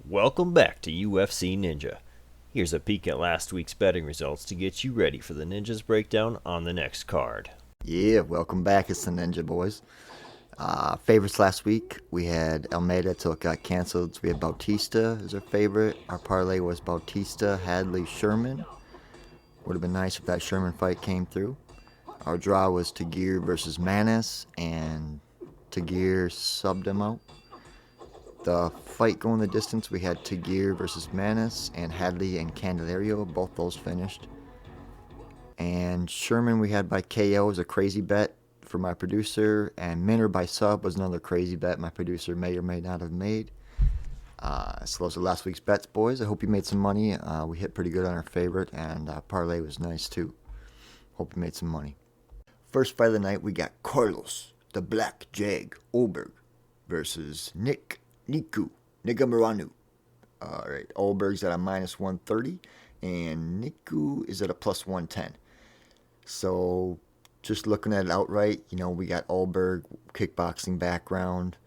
Welcome back to UFC Ninja. Here's a peek at last week's betting results to get you ready for the Ninja's breakdown on the next card. Yeah, welcome back. It's the Ninja Boys. Favorites last week, we had Almeida till it got canceled. So we had Bautista as our favorite. Our parlay was Bautista, Hadley, Sherman. Would have been nice if that Sherman fight came through. Our draw was Tagir versus Manis, and Tagir subbed him out. The fight going the distance, we had Tagir versus Manis and Hadley and Candelario. Both those finished. And Sherman we had by KO was a crazy bet for my producer, and Minner by sub was another crazy bet my producer may or may not have made. So those are last week's bets, boys. I hope you made some money. We hit pretty good on our favorite, and parlay was nice too. Hope you made some money. First fight of the night, we got Carlos, the Black Jag, Ulberg versus Negumereanu. All right, Ulberg's at a minus 130, and Niku is at a plus 110. So just looking at it outright, we got Ulberg, kickboxing background,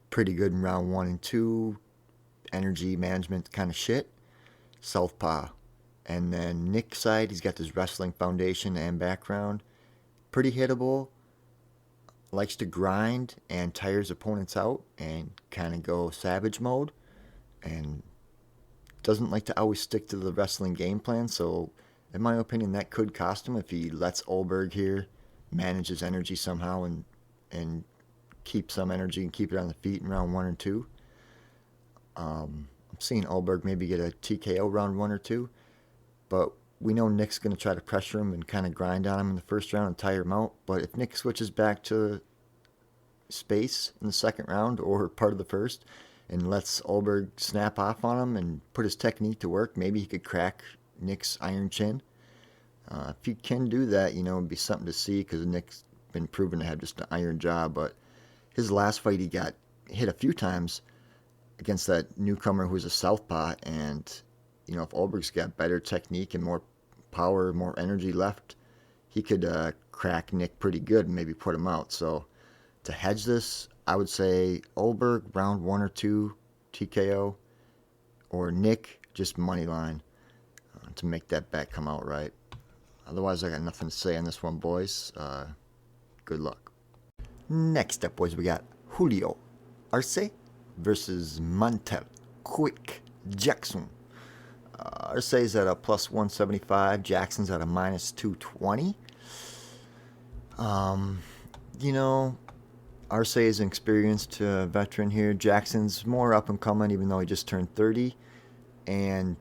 pretty good in round 1 and 2, energy management kind of shit, southpaw. And then Nick's side, he's got this wrestling foundation and background, pretty hittable, likes to grind and tires opponents out and kind of go savage mode, and doesn't like to always stick to the wrestling game plan. So in my opinion, that could cost him if he lets Ulberg here manage his energy somehow and keep some energy and keep it on the feet in round 1 or 2. I'm seeing Ulberg maybe get a TKO round 1 or 2, but we know Nick's going to try to pressure him and kind of grind on him in the first round and tire him out. But if Nick switches back to space in the second round or part of the first and lets Ulberg snap off on him and put his technique to work, maybe he could crack Nick's iron chin. If he can do that, it'd be something to see, because Nick's been proven to have just an iron jaw. But his last fight, he got hit a few times against that newcomer who's a southpaw, and if Ulberg's got better technique and more power, more energy left, he could crack Nick pretty good and maybe put him out. So to hedge this, I would say Ulberg round 1 or 2 TKO, or Nick just money line to make that bet come out right. Otherwise, I got nothing to say on this one, boys. Good luck. Next up, boys, we got Julio, Arce versus Montel, Quick, Jackson. Arce is at a plus 175. Jackson's at a minus 220. Arce is an experienced veteran here. Jackson's more up and coming, even though he just turned 30. And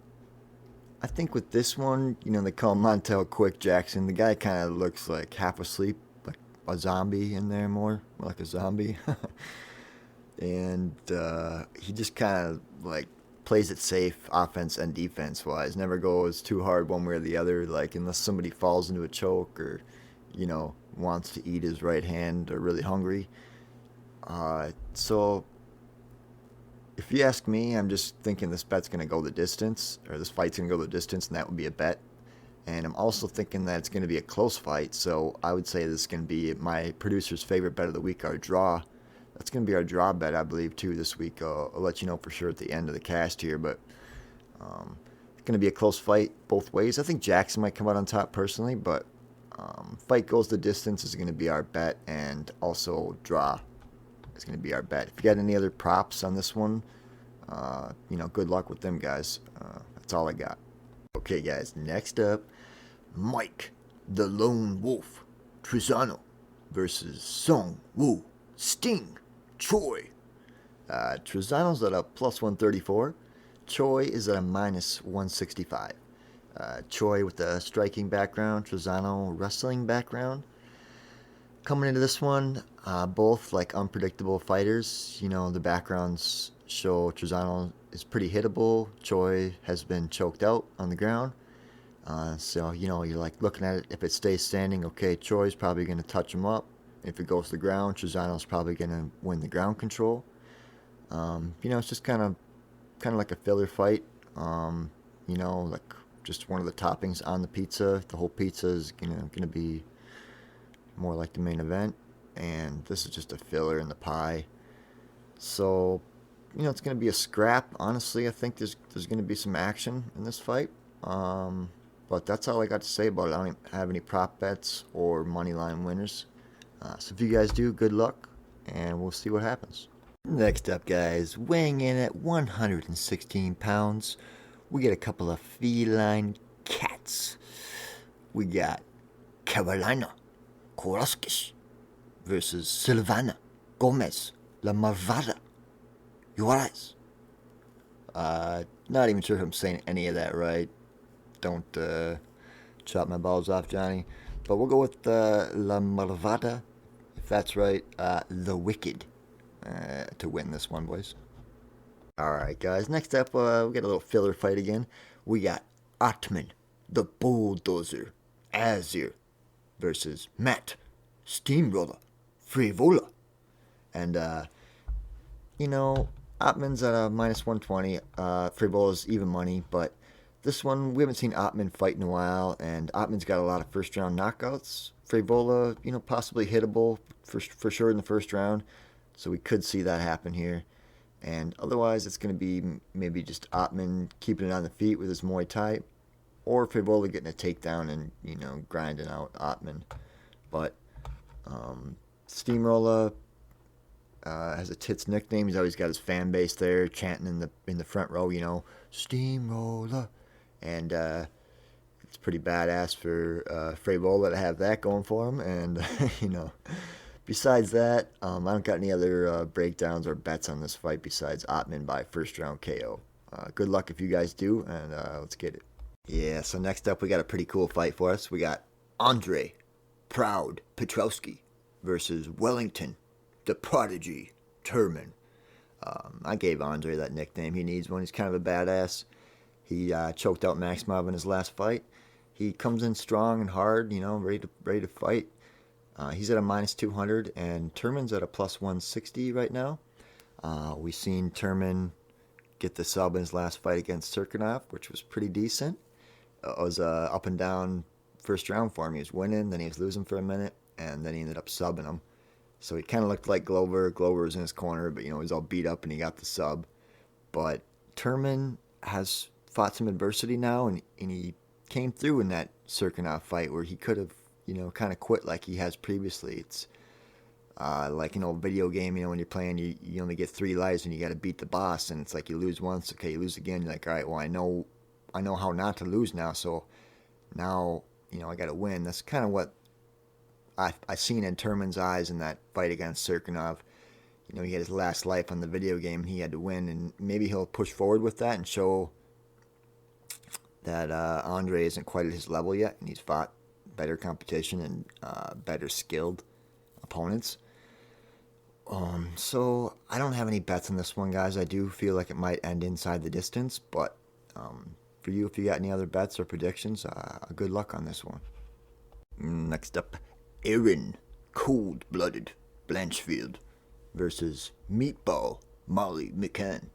I think with this one, they call Montel Quick Jackson. The guy kind of looks like half asleep, like a zombie in there, more like a zombie. And he just kind of like plays it safe, offense and defense wise. Never goes too hard one way or the other, like unless somebody falls into a choke or, wants to eat his right hand or really hungry. So if you ask me, I'm just thinking this bet's going to go the distance, or this fight's going to go the distance, and that would be a bet. And I'm also thinking that it's going to be a close fight, so I would say this is going to be my producer's favorite bet of the week, our draw. That's going to be our draw bet, I believe, too, this week. I'll let you know for sure at the end of the cast here, but it's going to be a close fight both ways. I think Jackson might come out on top personally, but fight goes the distance is going to be our bet, and also draw is going to be our bet. If you got any other props on this one, good luck with them, guys. That's all I got. Okay, guys, next up, Mike, the Lone Wolf, Trizano versus Seung, Woo, Sting, Choi. Trizano's at a plus 134. Choi is at a minus 165. Choi with the striking background, Trizano wrestling background. Coming into this one, both like unpredictable fighters. The backgrounds show Trizano is pretty hittable. Choi has been choked out on the ground. So you're like looking at it. If it stays standing, okay, Choi's probably going to touch him up. If it goes to the ground, Trizano's probably going to win the ground control. It's just kind of like a filler fight. Like just one of the toppings on the pizza. The whole pizza is going to be more like the main event, and this is just a filler in the pie. So it's going to be a scrap. Honestly, I think there's going to be some action in this fight. But that's all I got to say about it. I don't have any prop bets or money line winners. So if you guys do, good luck, and we'll see what happens. Next up, guys, weighing in at 116 pounds, we get a couple of feline cats. We got Karolina, Kowalkiewicz versus Silvana, Gómez, La Marvada, Juárez. Not even sure if I'm saying any of that right. Don't chop my balls off, Johnny. But we'll go with La Marvada, if that's right, the Wicked, to win this one, boys. Alright, guys, next up, we got a little filler fight again. We got Ottman, the Bulldozer, Azir, versus Matt, Steamroller, Frevola. And, Ottman's at a minus 120. Frevola's even money, but this one, we haven't seen Ottman fight in a while, and Ottman's got a lot of first-round knockouts. Frevola, possibly hittable for sure in the first round, so we could see that happen here. And otherwise, it's going to be maybe just Ottman keeping it on the feet with his Muay Thai, or Frevola getting a takedown and, grinding out Ottman. But Steamroller has a Tits nickname. He's always got his fan base there chanting in the front row, Steamroller. And it's pretty badass for Frevola to have that going for him. And, besides that, I don't got any other breakdowns or bets on this fight besides Ottman by first round KO. Good luck if you guys do, and let's get it. Yeah, so next up we got a pretty cool fight for us. We got Andre, Proud Petroski versus Wellington, the Prodigy, Turman. I gave Andre that nickname. He needs one. He's kind of a badass. He choked out Maximov in his last fight. He comes in strong and hard, ready to fight. He's at a minus 200, and Turman's at a plus 160 right now. We've seen Turman get the sub in his last fight against Serkinov, which was pretty decent. It was up and down first round for him. He was winning, then he was losing for a minute, and then he ended up subbing him. So he kind of looked like Glover. Glover was in his corner, but, he was all beat up and he got the sub. But Turman has fought some adversity now, and he came through in that Serkinov fight where he could have, kind of quit like he has previously. It's like an old video game, when you're playing, you only get 3 lives and you got to beat the boss, and it's like you lose once, okay, you lose again, you're like, all right, well, I know how not to lose now, so now, I got to win. That's kind of what I seen in Turman's eyes in that fight against Serkinov. He had his last life on the video game, and he had to win, and maybe he'll push forward with that and show that Andre isn't quite at his level yet, and he's fought better competition and better skilled opponents. So I don't have any bets on this one, guys. I do feel like it might end inside the distance, but for you, if you got any other bets or predictions, good luck on this one. Next up, Erin, cold-blooded Blanchfield versus Meatball Molly McCann.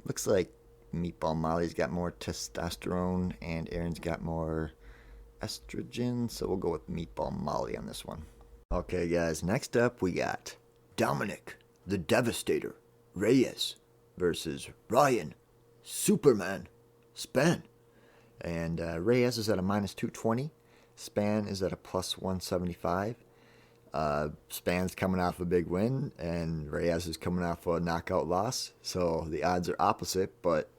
Looks like Meatball Molly's got more testosterone and Erin's got more estrogen, so we'll go with Meatball Molly on this one. Okay, guys, next up we got Dominick, the Devastator, Reyes versus Ryan, Superman, Spann. And Reyes is at a minus 220. Spann is at a plus 175. Spann's coming off a big win, and Reyes is coming off a knockout loss. So the odds are opposite, but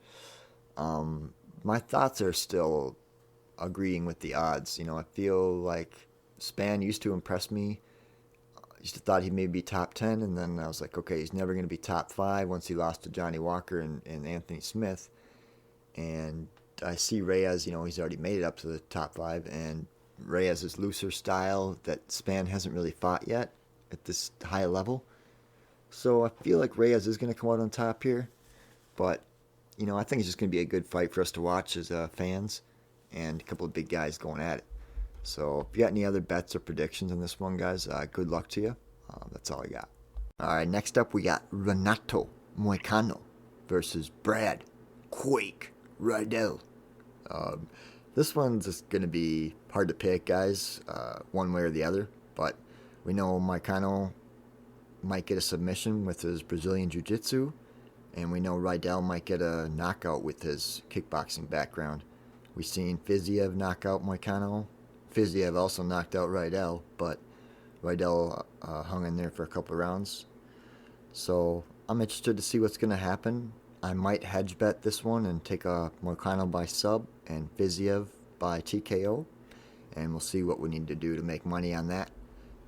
my thoughts are still agreeing with the odds. I feel like Spann used to impress me. I used to thought he may be top 10, and then I was like, okay, he's never going to be top 5 once he lost to Johnny Walker and Anthony Smith. And I see Reyes, he's already made it up to the top 5, and Reyes' looser style that Spann hasn't really fought yet at this high level. So I feel like Reyes is going to come out on top here. But, I think it's just going to be a good fight for us to watch as fans, and a couple of big guys going at it. So if you got any other bets or predictions on this one, guys, good luck to you. That's all I got. All right, next up we got Renato Moicano versus Brad Quake Riddell. This one's just going to be hard to pick, guys, one way or the other. But we know Moicano might get a submission with his Brazilian Jiu-Jitsu, and we know Riddell might get a knockout with his kickboxing background. We've seen Fiziev knock out Moicano. Fiziev also knocked out Riddell, but Riddell hung in there for a couple of rounds. So I'm interested to see what's going to happen. I might hedge bet this one and take a Moicano by sub and Fiziev by TKO, and we'll see what we need to do to make money on that.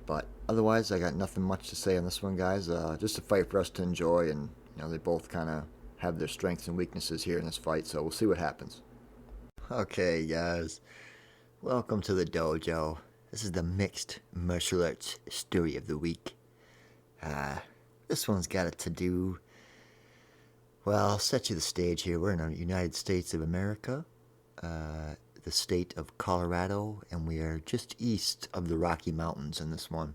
But otherwise, I got nothing much to say on this one, guys. Just a fight for us to enjoy, and they both kind of have their strengths and weaknesses here in this fight, so we'll see what happens. Okay, guys, welcome to the dojo. This is the mixed martial arts story of the week. This one's got a to-do. Well, I'll set you the stage here. We're in the United States of America, the state of Colorado, and we are just east of the Rocky Mountains in this one.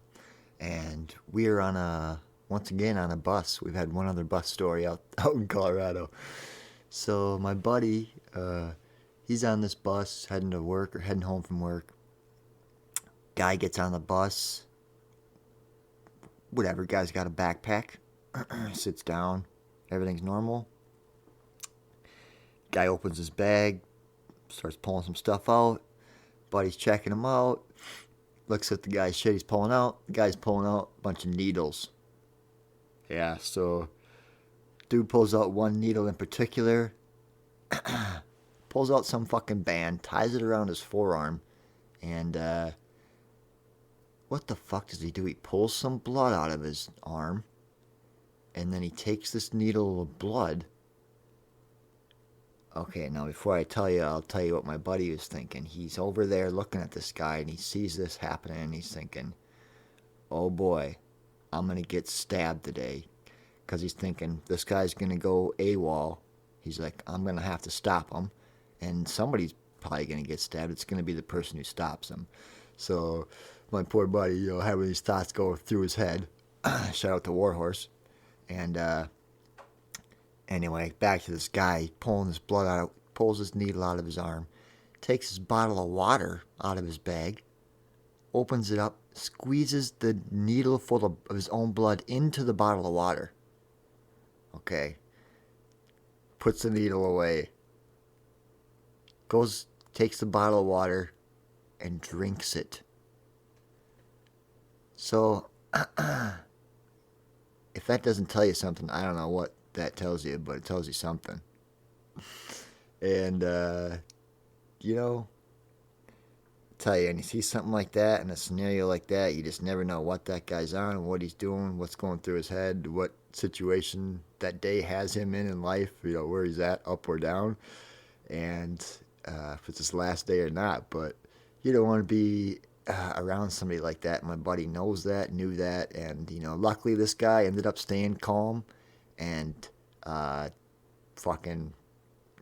And we are once again on a bus. We've had one other bus story out in Colorado. So my buddy, he's on this bus heading to work or heading home from work. Guy gets on the bus. Whatever, guy's got a backpack. Sits down. Everything's normal. Guy opens his bag. Starts pulling some stuff out. Buddy's checking him out. Looks at the guy's shit he's pulling out. The guy's pulling out a bunch of needles. Yeah, so dude pulls out one needle in particular. Pulls out some fucking band. Ties it around his forearm. And, what the fuck does he do? He pulls some blood out of his arm. And then he takes this needle of blood. Okay, now before I tell you, I'll tell you what my buddy was thinking. He's over there looking at this guy, and he sees this happening, and he's thinking, oh boy, I'm going to get stabbed today. Because he's thinking, this guy's going to go AWOL. He's like, I'm going to have to stop him. And somebody's probably going to get stabbed. It's going to be the person who stops him. So my poor buddy, having these thoughts go through his head. Shout out to Warhorse. And anyway, back to this guy pulling his blood out, pulls his needle out of his arm, takes his bottle of water out of his bag, opens it up, squeezes the needle full of his own blood into the bottle of water. Okay. Puts the needle away. Goes, takes the bottle of water, and drinks it. So, if that doesn't tell you something, I don't know what that tells you, but it tells you something. And, tell you, and you see something like that in a scenario like that, you just never know what that guy's on, what he's doing, what's going through his head, what situation that day has him in life, where he's at, up or down, and if it's his last day or not. But you don't want to be around somebody like that. My buddy knew that, and luckily this guy ended up staying calm, and fucking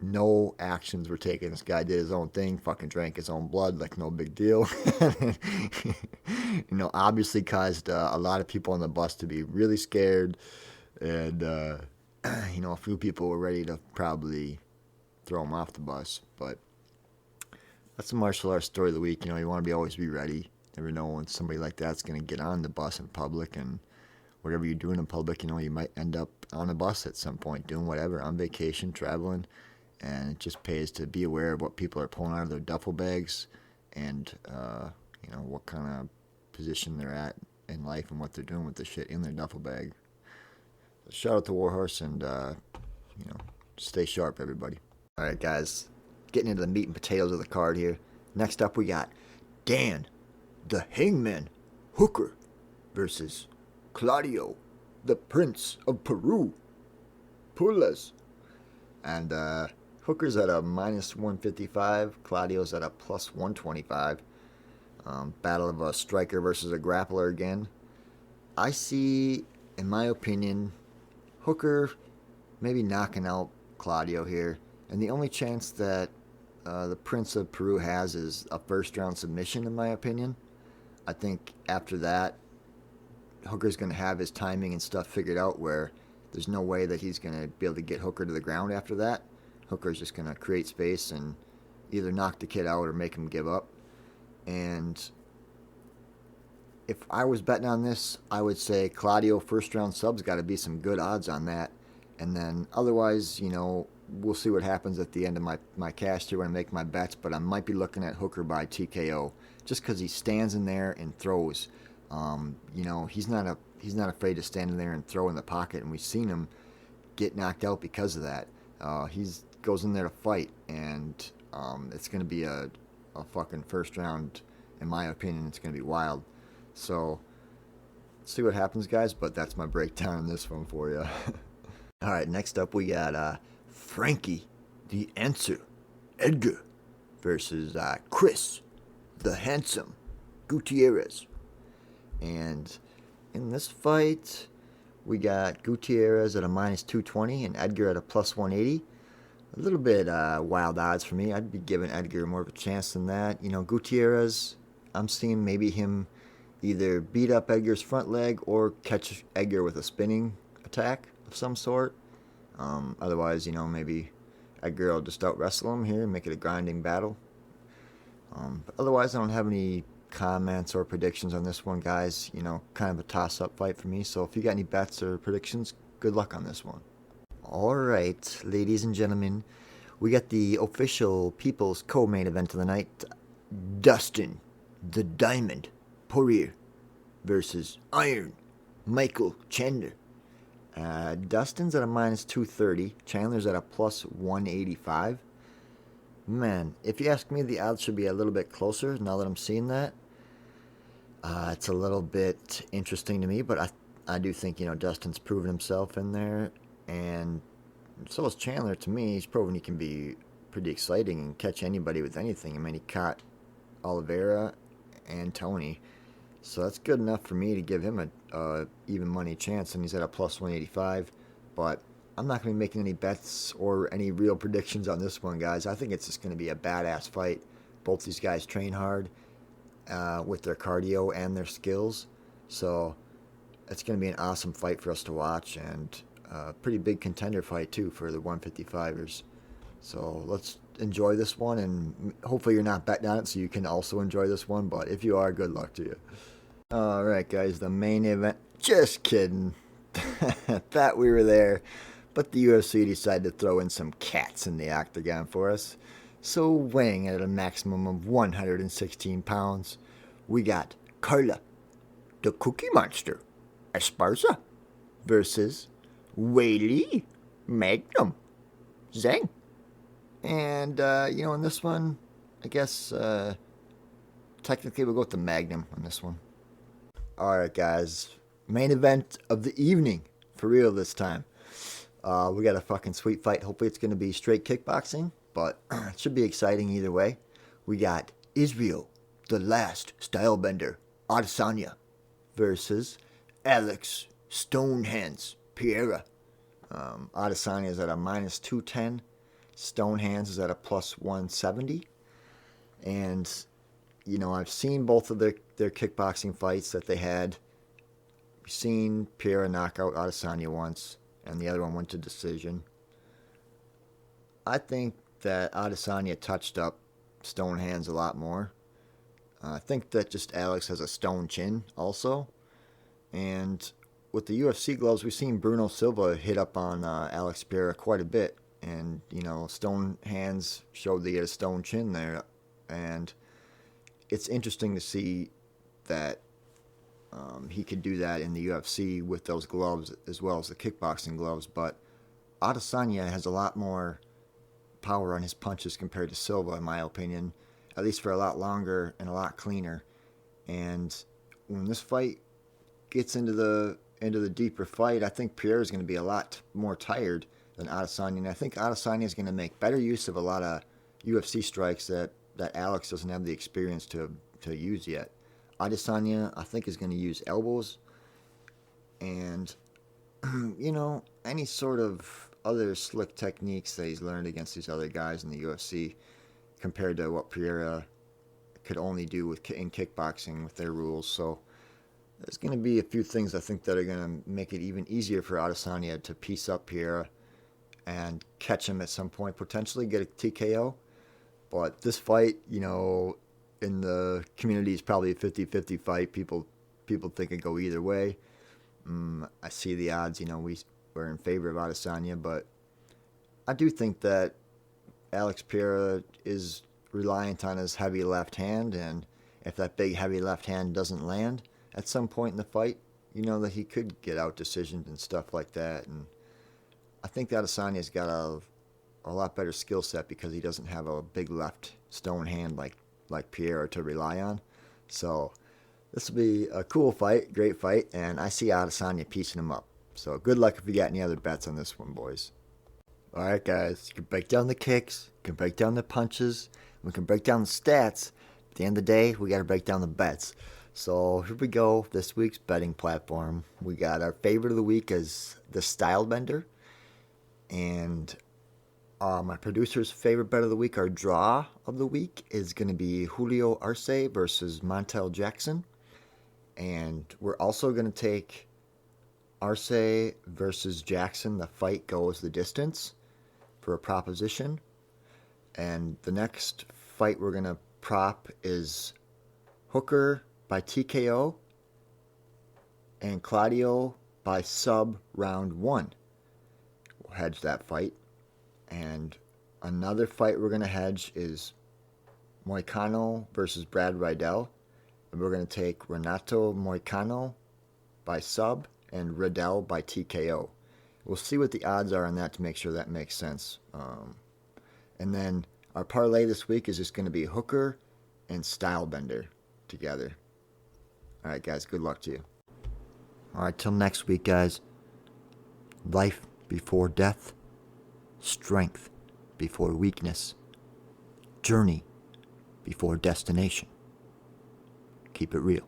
no actions were taken. This guy did his own thing, fucking drank his own blood like no big deal. Obviously caused a lot of people on the bus to be really scared, and a few people were ready to probably throw him off the bus. But that's the martial arts story of the week. You want to always be ready. Never know when somebody like that's going to get on the bus in public, and whatever you're doing in public, you might end up on a bus at some point, doing whatever, on vacation, traveling, and it just pays to be aware of what people are pulling out of their duffel bags, and, what kind of position they're at in life and what they're doing with the shit in their duffel bag. So shout out to Warhorse, and, stay sharp, everybody. All right, guys, getting into the meat and potatoes of the card here. Next up, we got Dan, the Hangman Hooker, versus Claudio, the Prince of Peru, Pulas. And Hooker's at a minus 155. Claudio's at a plus 125. Battle of a striker versus a grappler again. I see, in my opinion, Hooker maybe knocking out Claudio here. And the only chance that the Prince of Peru has is a first-round submission, in my opinion. I think after that, Hooker's going to have his timing and stuff figured out where there's no way that he's going to be able to get Hooker to the ground after that. Hooker's just going to create space and either knock the kid out or make him give up. And if I was betting on this, I would say Claudio first round sub's got to be some good odds on that. And then otherwise, we'll see what happens at the end of my cash here when I make my bets. But I might be looking at Hooker by TKO just because he stands in there and throws. He's not afraid to stand in there and throw in the pocket, and we've seen him get knocked out because of that. He goes in there to fight, and it's going to be a fucking first round. In my opinion, it's going to be wild. So, see what happens, guys, but that's my breakdown on this one for you. All right, next up we got Frankie, the Answer, Edgar, versus Chris, the Handsome, Gutierrez. And in this fight, we got Gutierrez at a minus 220 and Edgar at a plus 180. A little bit wild odds for me. I'd be giving Edgar more of a chance than that. Gutierrez, I'm seeing maybe him either beat up Edgar's front leg or catch Edgar with a spinning attack of some sort. Otherwise, maybe Edgar will just out wrestle him here and make it a grinding battle. But otherwise, I don't have any comments or predictions on this one, guys. Kind of a toss-up fight for me. So if you got any bets or predictions, good luck on this one. All right, ladies and gentlemen, we got the official People's Co-Main event of the night. Dustin, the Diamond, Poirier versus Iron, Michael Chandler. Dustin's at a minus 230. Chandler's at a plus 185. Man, if you ask me, the odds should be a little bit closer now that I'm seeing that. It's a little bit interesting to me, but I do think, Dustin's proven himself in there. And so is Chandler to me. He's proven he can be pretty exciting and catch anybody with anything. I mean, he caught Oliveira and Tony. So that's good enough for me to give him a even money chance, and he's at a plus 185. But I'm not going to be making any bets or any real predictions on this one, guys. I think it's just going to be a badass fight. Both these guys train hard with their cardio and their skills. So it's going to be an awesome fight for us to watch, and a pretty big contender fight, too, for the 155ers. So let's enjoy this one, and hopefully you're not betting on it so you can also enjoy this one. But if you are, good luck to you. All right, guys, the main event. Just kidding. Thought we were there. But the UFC decided to throw in some cats in the octagon for us. So weighing at a maximum of 116 pounds, we got Carla, the Cookie Monster, Esparza, versus Weili Magnum Zhang. And, in this one, I guess, technically we'll go with the Magnum on this one. All right, guys. Main event of the evening, for real this time. We got a fucking sweet fight. Hopefully it's going to be straight kickboxing, but it should be exciting either way. We got Israel, the Last Stylebender, Adesanya, versus Alex Stonehands Pereira. Adesanya is at a minus 210. Stonehands is at a plus 170. And, I've seen both of their kickboxing fights that they had. We've seen Pereira knock out Adesanya once, and the other one went to decision. I think that Adesanya touched up Stonehands a lot more. I think that just Alex has a stone chin also. And with the UFC gloves, we've seen Bruno Silva hit up on Alex Pereira quite a bit. And, Stonehands showed that he had a stone chin there. And it's interesting to see that he could do that in the UFC with those gloves as well as the kickboxing gloves. But Adesanya has a lot more power on his punches compared to Silva, in my opinion, at least for a lot longer and a lot cleaner. And when this fight gets into the deeper fight, I think Pereira is going to be a lot more tired than Adesanya. And I think Adesanya is going to make better use of a lot of UFC strikes that Alex doesn't have the experience to use yet. Adesanya, I think, is going to use elbows and, any sort of other slick techniques that he's learned against these other guys in the UFC compared to what Pereira could only do in kickboxing with their rules. So there's going to be a few things I think that are going to make it even easier for Adesanya to piece up Pereira and catch him at some point, potentially get a TKO. But this fight, in the community is probably a 50-50 fight. People people think it go either way. I see the odds, we're in favor of Adesanya, but I do think that Alex Pereira is reliant on his heavy left hand, and if that big heavy left hand doesn't land at some point in the fight, that he could get out decisioned and stuff like that. And I think that Adesanya's got a lot better skill set because he doesn't have a big left stone hand like Pereira to rely on. So this will be a cool fight, great fight, and I see Adesanya piecing him up. So good luck if you got any other bets on this one, boys. All right, guys, you can break down the kicks, you can break down the punches, we can break down the stats. At the end of the day, we got to break down the bets. So here we go, this week's betting platform. We got our favorite of the week is the Style Bender. And my producer's favorite bet of the week, our draw of the week, is going to be Julio Arce versus Montel Jackson. And we're also going to take Arce versus Jackson. The fight goes the distance for a proposition. And the next fight we're going to prop is Hooker by TKO and Claudio by sub round 1. We'll hedge that fight. And another fight we're going to hedge is Moicano versus Brad Riddell. And we're going to take Renato Moicano by sub and Riddell by TKO. We'll see what the odds are on that to make sure that makes sense. And then our parlay this week is just going to be Hooker and Stylebender together. All right, guys, good luck to you. All right, till next week, guys. Life before death. Strength before weakness. Journey before destination. Keep it real.